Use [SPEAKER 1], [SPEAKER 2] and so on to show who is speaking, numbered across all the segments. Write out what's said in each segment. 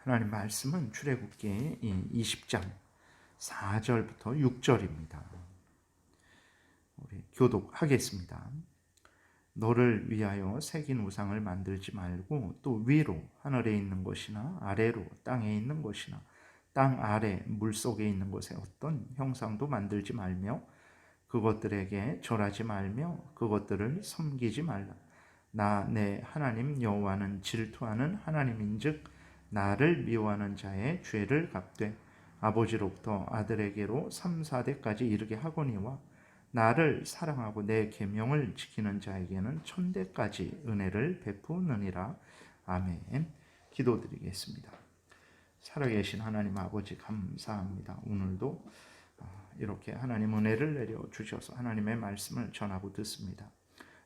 [SPEAKER 1] 하나님 말씀은 출애굽기 20장 4절부터 6절입니다. 우리 교독하겠습니다. 너를 위하여 새긴 우상을 만들지 말고 또 위로 하늘에 있는 것이나 아래로 땅에 있는 것이나 땅 아래 물속에 있는 곳에 어떤 형상도 만들지 말며 그것들에게 절하지 말며 그것들을 섬기지 말라. 나 내 하나님 여호와는 질투하는 하나님인즉 나를 미워하는 자의 죄를 갚되 아버지로부터 아들에게로 3, 4대까지 이르게 하거니와 나를 사랑하고 내 계명을 지키는 자에게는 1000대까지 은혜를 베푸느니라. 아멘. 기도드리겠습니다. 살아계신 하나님 아버지 감사합니다. 오늘도 이렇게 하나님 은혜를 내려 주셔서 하나님의 말씀을 전하고 듣습니다.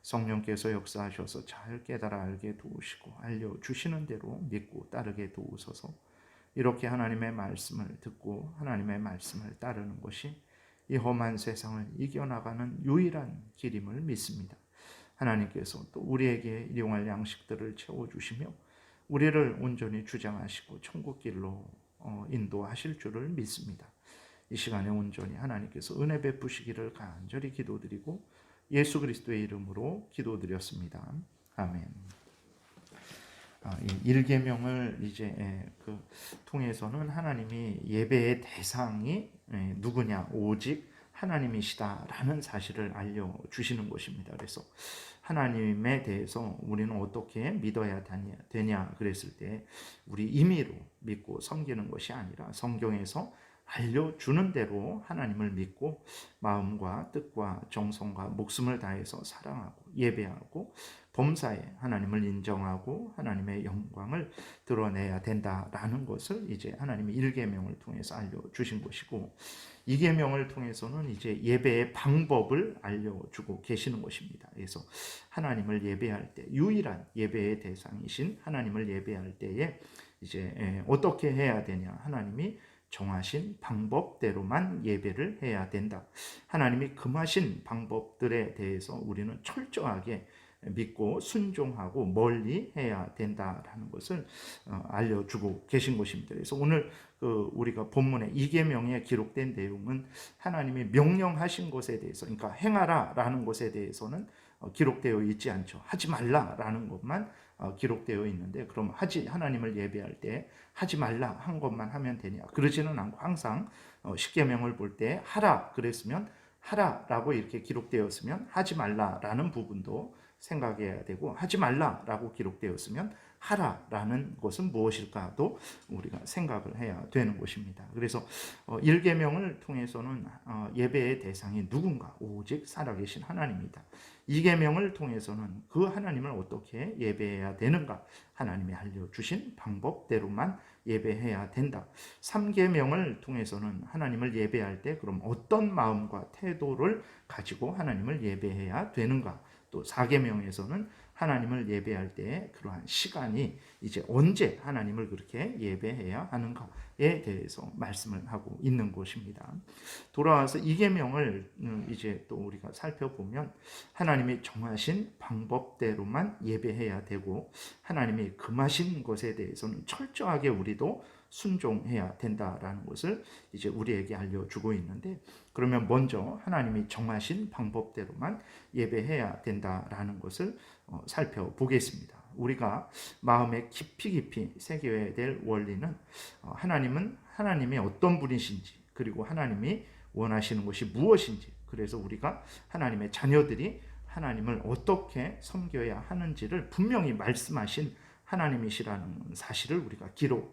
[SPEAKER 1] 성령께서 역사하셔서 잘 깨달아 알게 도우시고 알려주시는 대로 믿고 따르게 도우소서. 이렇게 하나님의 말씀을 듣고 하나님의 말씀을 따르는 것이 이 험한 세상을 이겨나가는 유일한 길임을 믿습니다. 하나님께서 또 우리에게 일용할 양식들을 채워주시며 우리를 온전히 주장하시고 천국길로 인도하실 줄을 믿습니다. 이 시간에 온전히 하나님께서 은혜 베푸시기를 간절히 기도드리고 예수 그리스도의 이름으로 기도드렸습니다. 아멘. 이 1계명을 이제 통해서는 하나님이 예배의 대상이 누구냐 오직 하나님이시다라는 사실을 알려주시는 것입니다. 그래서 하나님에 대해서 우리는 어떻게 믿어야 되냐 그랬을 때 우리 임의로 믿고 섬기는 것이 아니라 성경에서 알려주는 대로 하나님을 믿고 마음과 뜻과 정성과 목숨을 다해서 사랑하고 예배하고 범사에 하나님을 인정하고 하나님의 영광을 드러내야 된다라는 것을 이제 하나님이 1계명을 통해서 알려주신 것이고 2계명을 통해서는 이제 예배의 방법을 알려주고 계시는 것입니다. 그래서 하나님을 예배할 때 유일한 예배의 대상이신 하나님을 예배할 때에 이제 어떻게 해야 되냐 하나님이 정하신 방법대로만 예배를 해야 된다. 하나님이 금하신 방법들에 대해서 우리는 철저하게 믿고 순종하고 멀리 해야 된다라는 것을 알려주고 계신 것입니다. 그래서 오늘 우리가 본문의 2계명에 기록된 내용은 하나님이 명령하신 것에 대해서, 그러니까 행하라라는 것에 대해서는 기록되어 있지 않죠. 하지 말라라는 것만 기록되어 있는데, 그럼 하나님을 예배할 때 하지 말라 한 것만 하면 되냐? 그러지는 않고 항상 10계명을 볼 때 하라 그랬으면 하라라고 이렇게 기록되었으면 하지 말라라는 부분도 생각해야 되고, 하지 말라라고 기록되었으면 하라라는 것은 무엇일까도 우리가 생각을 해야 되는 것입니다. 그래서 1계명을 통해서는 예배의 대상이 누군가 오직 살아계신 하나님이다. 2계명을 통해서는 그 하나님을 어떻게 예배해야 되는가 하나님이 알려주신 방법대로만 예배해야 된다. 3계명을 통해서는 하나님을 예배할 때 그럼 어떤 마음과 태도를 가지고 하나님을 예배해야 되는가. 또 4계명에서는 하나님을 예배할 때 그러한 시간이 이제 언제 하나님을 그렇게 예배해야 하는가에 대해서 말씀을 하고 있는 것입니다. 돌아와서 2계명을 이제 또 우리가 살펴보면 하나님이 정하신 방법대로만 예배해야 되고 하나님이 금하신 것에 대해서는 철저하게 우리도 순종해야 된다라는 것을 이제 우리에게 알려주고 있는데, 그러면 먼저 하나님이 정하신 방법대로만 예배해야 된다라는 것을 살펴보겠습니다. 우리가 마음에 깊이 새겨야 될 원리는 하나님이 어떤 분이신지, 그리고 하나님이 원하시는 것이 무엇인지, 그래서 우리가 하나님의 자녀들이 하나님을 어떻게 섬겨야 하는지를 분명히 말씀하신 하나님이시라는 사실을 우리가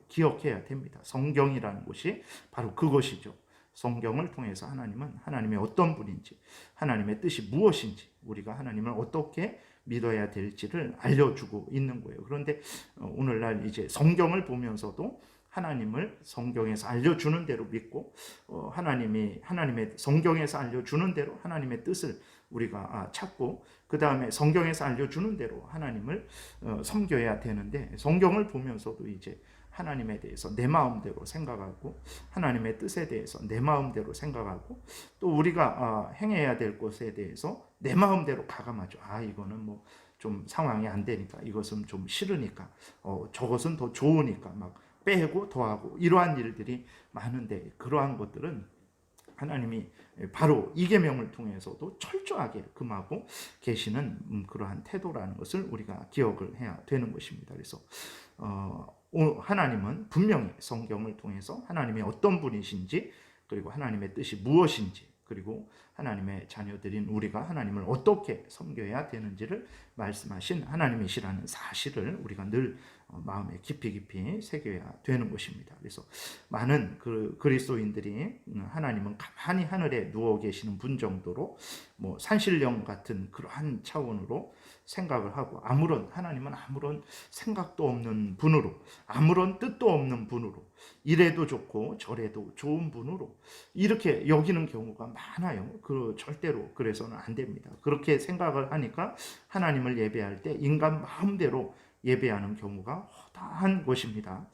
[SPEAKER 1] 기억해야 됩니다. 성경이라는 것이 바로 그것이죠. 성경을 통해서 하나님은 하나님의 어떤 분인지, 하나님의 뜻이 무엇인지, 우리가 하나님을 어떻게 믿어야 될지를 알려주고 있는 거예요. 그런데 오늘날 이제 성경을 보면서도 하나님을 성경에서 알려주는 대로 믿고 하나님의 성경에서 알려주는 대로 하나님의 뜻을 우리가 찾고, 그 다음에 성경에서 알려주는 대로 하나님을 섬겨야 되는데, 성경을 보면서도 이제 하나님에 대해서 내 마음대로 생각하고 하나님의 뜻에 대해서 내 마음대로 생각하고, 또 우리가 행해야 될 것에 대해서 내 마음대로 가감하죠. 이거는 뭐 좀 상황이 안 되니까, 이것은 좀 싫으니까, 저것은 더 좋으니까 막 빼고 더하고 이러한 일들이 많은데, 그러한 것들은 하나님이 바로 이 계명을 통해서도 철저하게 금하고 계시는 그러한 태도라는 것을 우리가 기억을 해야 되는 것입니다. 그래서 하나님은 분명히 성경을 통해서 하나님이 어떤 분이신지, 그리고 하나님의 뜻이 무엇인지, 그리고 하나님의 자녀들인 우리가 하나님을 어떻게 섬겨야 되는지를 말씀하신 하나님이시라는 사실을 우리가 늘 마음에 깊이 새겨야 되는 것입니다. 그래서 많은 그리스도인들이 하나님은 가만히 하늘에 누워 계시는 분 정도로 뭐 산신령 같은 그러한 차원으로 생각을 하고, 하나님은 아무런 생각도 없는 분으로, 아무런 뜻도 없는 분으로, 이래도 좋고 저래도 좋은 분으로 이렇게 여기는 경우가 많아요. 절대로 그래서는 안 됩니다. 그렇게 생각을 하니까 하나님을 예배할 때 인간 마음대로 예배하는 경우가 허다한 것입니다.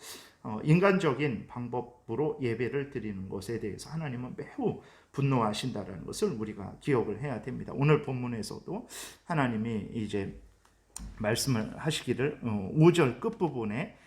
[SPEAKER 1] 인간적인 방법으로 예배를 드리는 것에 대해서 하나님은 매우 분노하신다라는 것을 우리가 기억을 해야 됩니다. 오늘 본문에서도 하나님이 이제 말씀을 하시기를 5절 끝부분에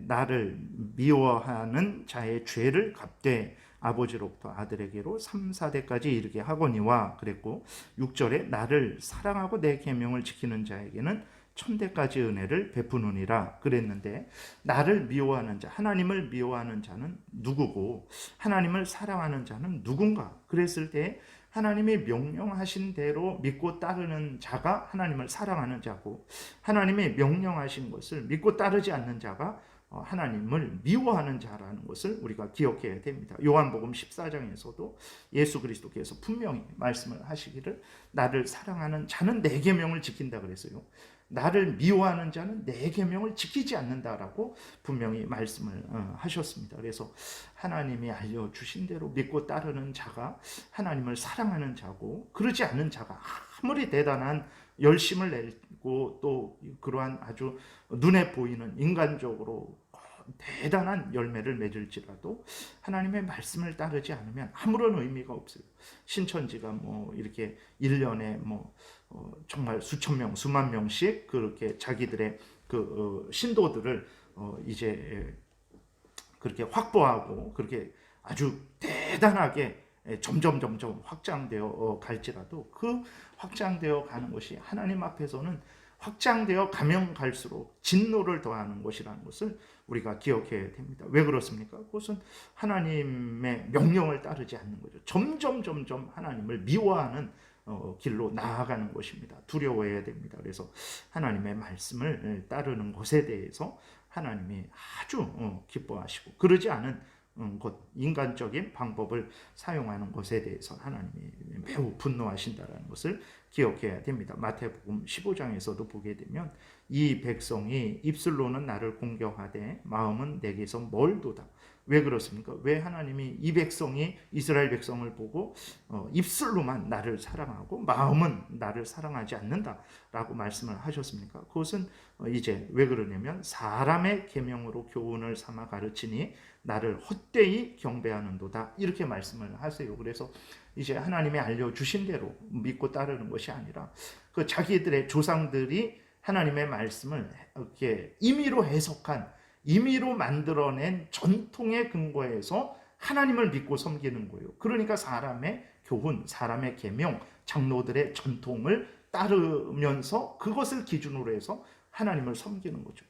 [SPEAKER 1] 나를 미워하는 자의 죄를 갚되 아버지로부터 아들에게로 3, 4대까지 이르게 하거니와 그랬고, 6절에 나를 사랑하고 내 계명을 지키는 자에게는 1000대까지 은혜를 베푸느니라 그랬는데, 나를 미워하는 자, 하나님을 미워하는 자는 누구고 하나님을 사랑하는 자는 누군가 그랬을 때, 하나님이 명령하신 대로 믿고 따르는 자가 하나님을 사랑하는 자고, 하나님이 명령하신 것을 믿고 따르지 않는 자가 하나님을 미워하는 자라는 것을 우리가 기억해야 됩니다. 요한복음 14장에서도 예수 그리스도께서 분명히 말씀을 하시기를 나를 사랑하는 자는 내 계명을 지킨다 그랬어요. 나를 미워하는 자는 내 계명을 지키지 않는다라고 분명히 말씀을 하셨습니다. 그래서 하나님이 알려주신 대로 믿고 따르는 자가 하나님을 사랑하는 자고, 그러지 않는 자가 아무리 대단한 열심을 내고 또 그러한 아주 눈에 보이는 인간적으로 대단한 열매를 맺을지라도 하나님의 말씀을 따르지 않으면 아무런 의미가 없어요. 신천지가 뭐 이렇게 1년에 뭐 정말 수천 명, 수만 명씩 그렇게 자기들의 신도들을 이제 그렇게 확보하고 그렇게 아주 대단하게 점점 확장되어 갈지라도, 그 확장되어 가는 것이 하나님 앞에서는 확장되어 가면 갈수록 진노를 더하는 것이라는 것을 우리가 기억해야 됩니다. 왜 그렇습니까? 그것은 하나님의 명령을 따르지 않는 거죠. 점점 하나님을 미워하는 길로 나아가는 것입니다. 두려워해야 됩니다. 그래서 하나님의 말씀을 따르는 것에 대해서 하나님이 아주 기뻐하시고, 그러지 않은 인간적인 방법을 사용하는 것에 대해서 하나님이 매우 분노하신다는 것을 기억해야 됩니다. 마태복음 15장에서도 보게 되면 이 백성이 입술로는 나를 공경하되 마음은 내게서 멀도다. 왜 그렇습니까? 왜 하나님이 이 백성이 이스라엘 백성을 보고 입술로만 나를 사랑하고 마음은 나를 사랑하지 않는다라고 말씀을 하셨습니까? 그것은 이제 왜 그러냐면 사람의 계명으로 교훈을 삼아 가르치니 나를 헛되이 경배하는도다, 이렇게 말씀을 하세요. 그래서 이제 하나님이 알려주신 대로 믿고 따르는 것이 아니라 그 자기들의 조상들이 하나님의 말씀을 이렇게 임의로 해석한, 임의로 만들어낸 전통의 근거에서 하나님을 믿고 섬기는 거예요. 그러니까 사람의 교훈, 사람의 계명, 장로들의 전통을 따르면서 그것을 기준으로 해서 하나님을 섬기는 거죠.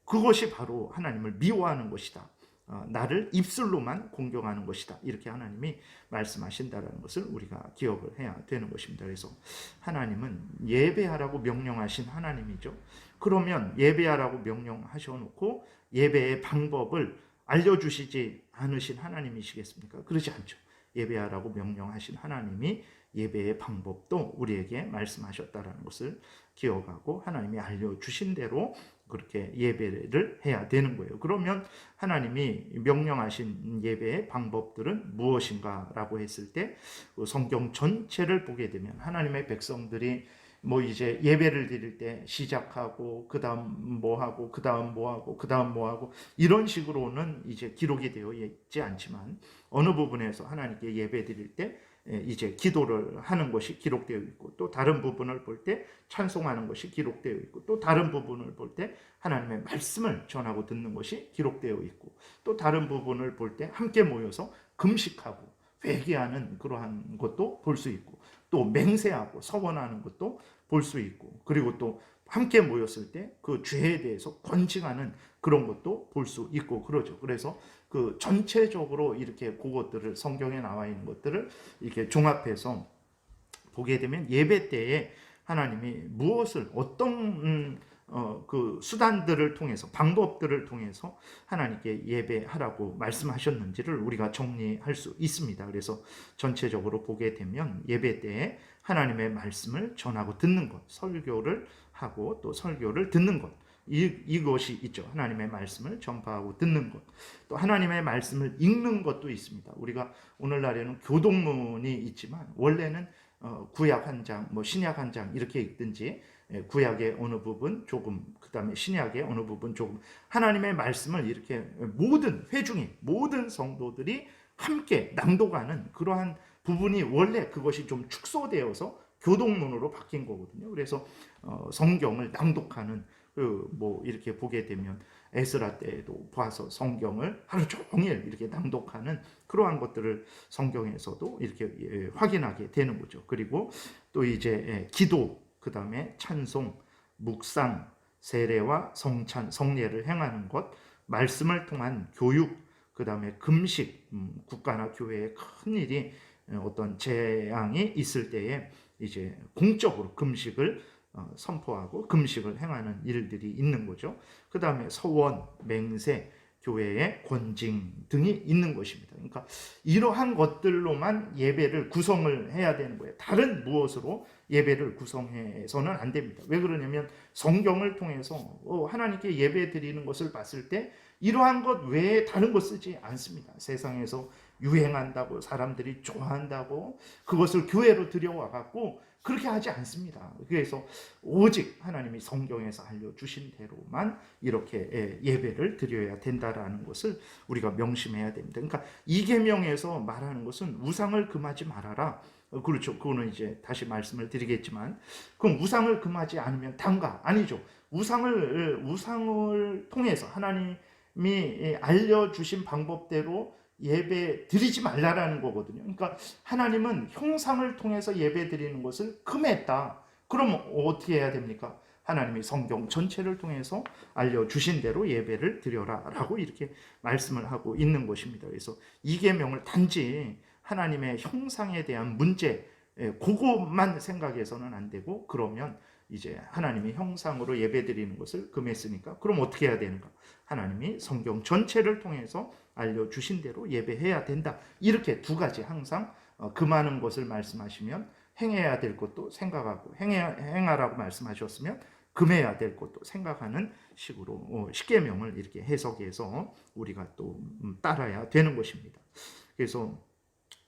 [SPEAKER 1] 그것이 바로 하나님을 미워하는 것이다. 나를 입술로만 공경하는 것이다. 이렇게 하나님이 말씀하신다는 것을 우리가 기억을 해야 되는 것입니다. 그래서 하나님은 예배하라고 명령하신 하나님이죠. 그러면 예배하라고 명령하셔놓고 예배의 방법을 알려주시지 않으신 하나님이시겠습니까? 그러지 않죠. 예배하라고 명령하신 하나님이 예배의 방법도 우리에게 말씀하셨다는 것을 기억하고 하나님이 알려주신 대로 그렇게 예배를 해야 되는 거예요. 그러면 하나님이 명령하신 예배의 방법들은 무엇인가라고 했을 때 성경 전체를 보게 되면 하나님의 백성들이 뭐 이제 예배를 드릴 때 시작하고 그다음 뭐 하고 그다음 뭐 하고 그다음 뭐 하고 이런 식으로는 이제 기록이 되어 있지 않지만, 어느 부분에서 하나님께 예배 드릴 때 이제 기도를 하는 것이 기록되어 있고, 또 다른 부분을 볼 때 찬송하는 것이 기록되어 있고, 또 다른 부분을 볼 때 하나님의 말씀을 전하고 듣는 것이 기록되어 있고, 또 다른 부분을 볼 때 함께 모여서 금식하고 회개하는 그러한 것도 볼 수 있고, 또 맹세하고 서원하는 것도 볼 수 있고, 그리고 또 함께 모였을 때 그 죄에 대해서 권징하는 그런 것도 볼 수 있고 그러죠. 그래서 그 전체적으로 이렇게 그것들을, 성경에 나와 있는 것들을 이렇게 종합해서 보게 되면 예배 때에 하나님이 무엇을, 어떤 그 수단들을 통해서, 방법들을 통해서 하나님께 예배하라고 말씀하셨는지를 우리가 정리할 수 있습니다. 그래서 전체적으로 보게 되면 예배 때에 하나님의 말씀을 전하고 듣는 것, 설교를 하고 또 설교를 듣는 것, 이것이 있죠. 하나님의 말씀을 전파하고 듣는 것. 또 하나님의 말씀을 읽는 것도 있습니다. 우리가 오늘날에는 교동문이 있지만 원래는 구약 한 장, 뭐 신약 한 장 이렇게 읽든지, 구약의 어느 부분 조금, 그 다음에 신약의 어느 부분 조금, 하나님의 말씀을 이렇게 모든 회중이, 모든 성도들이 함께 낭독하는 그러한 부분이, 원래 그것이 좀 축소되어서 교동문으로 바뀐 거거든요. 그래서 성경을 낭독하는, 뭐 이렇게 보게 되면 에스라 때에도 봐서 성경을 하루 종일 이렇게 낭독하는 그러한 것들을 성경에서도 이렇게 확인하게 되는 거죠. 그리고 또 이제 기도, 그 다음에 찬송, 묵상, 세례와 성찬, 성례를 행하는 것, 말씀을 통한 교육, 그 다음에 금식, 국가나 교회에 큰 일이, 어떤 재앙이 있을 때에 이제 공적으로 금식을 선포하고 금식을 행하는 일들이 있는 거죠. 그 다음에 서원, 맹세, 교회의 권징 등이 있는 것입니다. 그러니까 이러한 것들로만 예배를 구성을 해야 되는 거예요. 다른 무엇으로 예배를 구성해서는 안 됩니다. 왜 그러냐면 성경을 통해서 하나님께 예배 드리는 것을 봤을 때 이러한 것 외에 다른 것 쓰지 않습니다. 세상에서 유행한다고, 사람들이 좋아한다고 그것을 교회로 들여와 갖고 그렇게 하지 않습니다. 그래서 오직 하나님이 성경에서 알려주신 대로만 이렇게 예배를 드려야 된다라는 것을 우리가 명심해야 됩니다. 그러니까 이 계명에서 말하는 것은 우상을 금하지 말아라. 그렇죠. 그거는 이제 다시 말씀을 드리겠지만, 그럼 우상을 금하지 않으면 단가? 아니죠. 우상을 통해서 하나님이 알려주신 방법대로 예배 드리지 말라라는 거거든요. 그러니까 하나님은 형상을 통해서 예배 드리는 것을 금했다. 그럼 어떻게 해야 됩니까? 하나님이 성경 전체를 통해서 알려주신 대로 예배를 드려라 라고 이렇게 말씀을 하고 있는 것입니다. 그래서 이 계명을 단지 하나님의 형상에 대한 문제, 그것만 생각해서는 안 되고, 그러면 이제 하나님이 형상으로 예배 드리는 것을 금했으니까 그럼 어떻게 해야 되는가? 하나님이 성경 전체를 통해서 알려주신 대로 예배해야 된다. 이렇게 두 가지, 항상 금하는 것을 말씀하시면 행해야 될 것도 생각하고, 행하라고 말씀하셨으면 금해야 될 것도 생각하는 식으로 십계명을 이렇게 해석해서 우리가 또 따라야 되는 것입니다. 그래서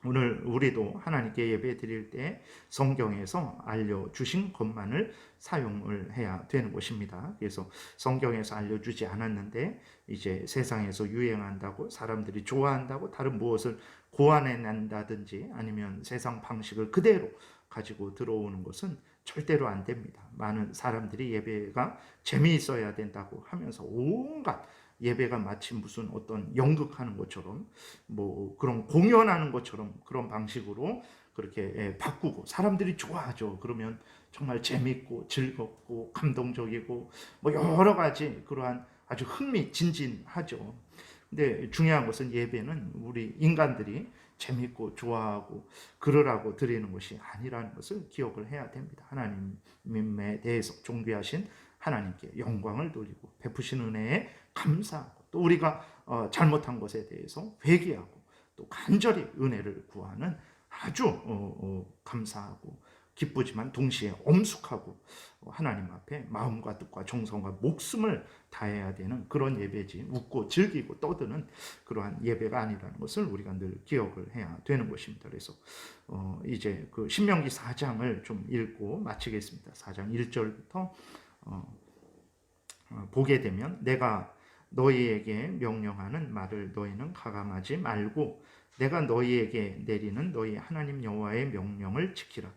[SPEAKER 1] 오늘 우리도 하나님께 예배 드릴 때 성경에서 알려주신 것만을 사용을 해야 되는 것입니다. 그래서 성경에서 알려주지 않았는데 이제 세상에서 유행한다고, 사람들이 좋아한다고 다른 무엇을 고안해낸다든지 아니면 세상 방식을 그대로 가지고 들어오는 것은 절대로 안 됩니다. 많은 사람들이 예배가 재미있어야 된다고 하면서 온갖, 예배가 마치 무슨 어떤 연극하는 것처럼, 뭐 그런 공연하는 것처럼 그런 방식으로 그렇게 바꾸고 사람들이 좋아하죠. 그러면 정말 재밌고 즐겁고 감동적이고 뭐 여러 가지 그러한 아주 흥미진진하죠. 근데 중요한 것은 예배는 우리 인간들이 재밌고 좋아하고 그러라고 드리는 것이 아니라는 것을 기억을 해야 됩니다. 하나님에 대해서 존귀하신 하나님께 영광을 돌리고 베푸신 은혜에 감사하고, 또 우리가 잘못한 것에 대해서 회개하고 또 간절히 은혜를 구하는 아주 감사하고 기쁘지만 동시에 엄숙하고 하나님 앞에 마음과 뜻과 정성과 목숨을 다해야 되는 그런 예배지, 웃고 즐기고 떠드는 그러한 예배가 아니라는 것을 우리가 늘 기억을 해야 되는 것입니다. 그래서 이제 그 신명기 4장을 좀 읽고 마치겠습니다. 4장 1절부터 보게 되면, 내가 너희에게 명령하는 말을 너희는 가감하지 말고 내가 너희에게 내리는 너희 하나님 여호와의 명령을 지키라.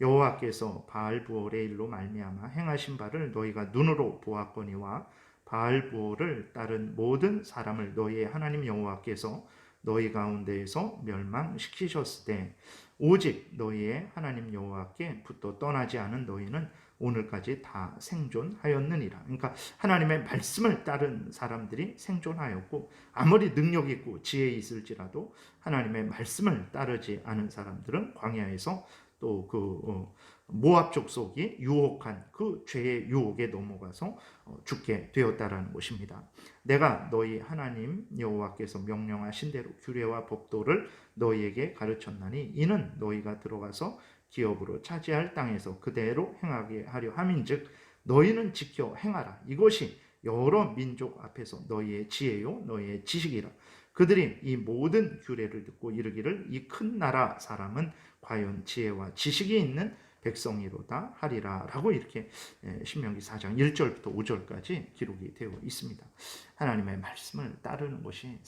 [SPEAKER 1] 여호와께서 바알부올의 일로 말미암아 행하신 바를 너희가 눈으로 보았거니와 바알부올을 따른 모든 사람을 너희의 하나님 여호와께서 너희 가운데에서 멸망시키셨을 때 오직 너희의 하나님 여호와께 붙어 떠나지 않은 너희는 오늘까지 다 생존하였느니라. 그러니까 하나님의 말씀을 따른 사람들이 생존하였고, 아무리 능력 있고 지혜 있을지라도 하나님의 말씀을 따르지 않은 사람들은 광야에서 또 모압 족속이 유혹한 그 죄의 유혹에 넘어가서 죽게 되었다라는 것입니다. 내가 너희 하나님 여호와께서 명령하신 대로 규례와 법도를 너희에게 가르쳤나니 이는 너희가 들어가서 기업으로 차지할 땅에서 그대로 행하게 하려 함인즉 너희는 지켜 행하라. 이것이 여러 민족 앞에서 너희의 지혜요 너희의 지식이라. 그들이 이 모든 규례를 듣고 이르기를 이 큰 나라 사람은 과연 지혜와 지식이 있는 백성이로다 하리라 라고 이렇게 신명기 4장 1절부터 5절까지 기록이 되어 있습니다. 하나님의 말씀을 따르는 것이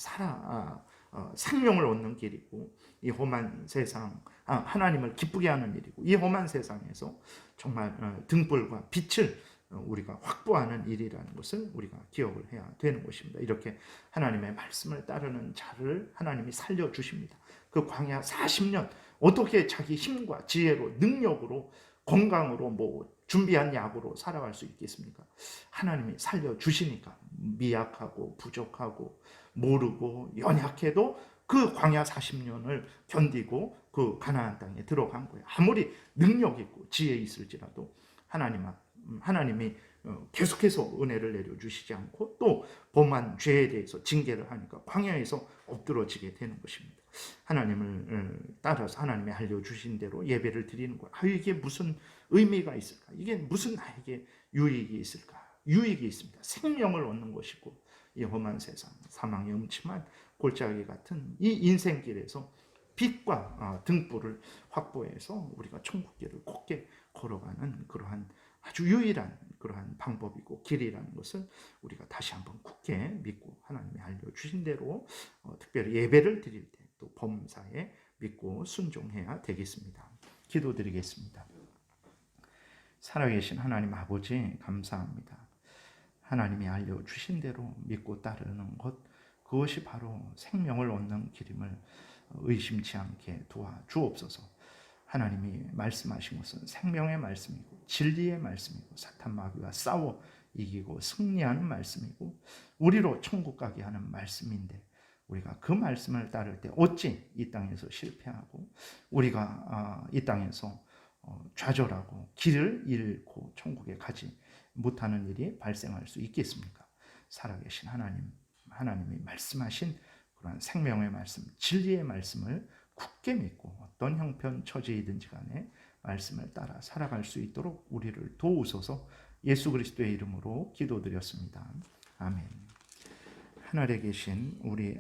[SPEAKER 1] 생명을 얻는 길이고, 이 험한 세상 하나님을 기쁘게 하는 일이고, 이 험한 세상에서 정말 등불과 빛을 우리가 확보하는 일이라는 것을 우리가 기억을 해야 되는 것입니다. 이렇게 하나님의 말씀을 따르는 자를 하나님이 살려주십니다. 그 광야 40년 어떻게 자기 힘과 지혜로 능력으로 건강으로 준비한 약으로 살아갈 수 있겠습니까? 하나님이 살려주시니까 미약하고 부족하고 모르고 연약해도 그 광야 40년을 견디고 그 가나안 땅에 들어간 거예요. 아무리 능력 있고 지혜 있을지라도 하나님이 계속해서 은혜를 내려주시지 않고 또 범한 죄에 대해서 징계를 하니까 광야에서 엎드러지게 되는 것입니다. 하나님을 따라서 하나님이 알려주신 대로 예배를 드리는 거예요. 이게 무슨 의미가 있을까? 이게 무슨 나에게 유익이 있을까? 유익이 있습니다. 생명을 얻는 것이고, 이 험한 세상, 사망의 음침한 골짜기 같은 이 인생길에서 빛과 등불을 확보해서 우리가 천국길을 곧게 걸어가는 그러한 아주 유일한 그러한 방법이고 길이라는 것을 우리가 다시 한번 굳게 믿고 하나님이 알려주신 대로 특별히 예배를 드릴 때 또 범사에 믿고 순종해야 되겠습니다. 기도드리겠습니다. 살아계신 하나님 아버지 감사합니다. 하나님이 알려주신 대로 믿고 따르는 것, 그것이 바로 생명을 얻는 길임을 의심치 않게 도와주옵소서. 하나님이 말씀하신 것은 생명의 말씀이고 진리의 말씀이고 사탄 마귀와 싸워 이기고 승리하는 말씀이고 우리로 천국 가게 하는 말씀인데, 우리가 그 말씀을 따를 때 어찌 이 땅에서 실패하고 우리가 이 땅에서 좌절하고 길을 잃고 천국에 가지 못하는 일이 발생할 수 있겠습니까? 살아계신 하나님이 말씀하신 그런 생명의 말씀, 진리의 말씀을 굳게 믿고 어떤 형편 처지이든지 간에 말씀을 따라 살아갈 수 있도록 우리를 도우소서. 예수 그리스도의 이름으로 기도드렸습니다. 아멘. 하늘에 계신 우리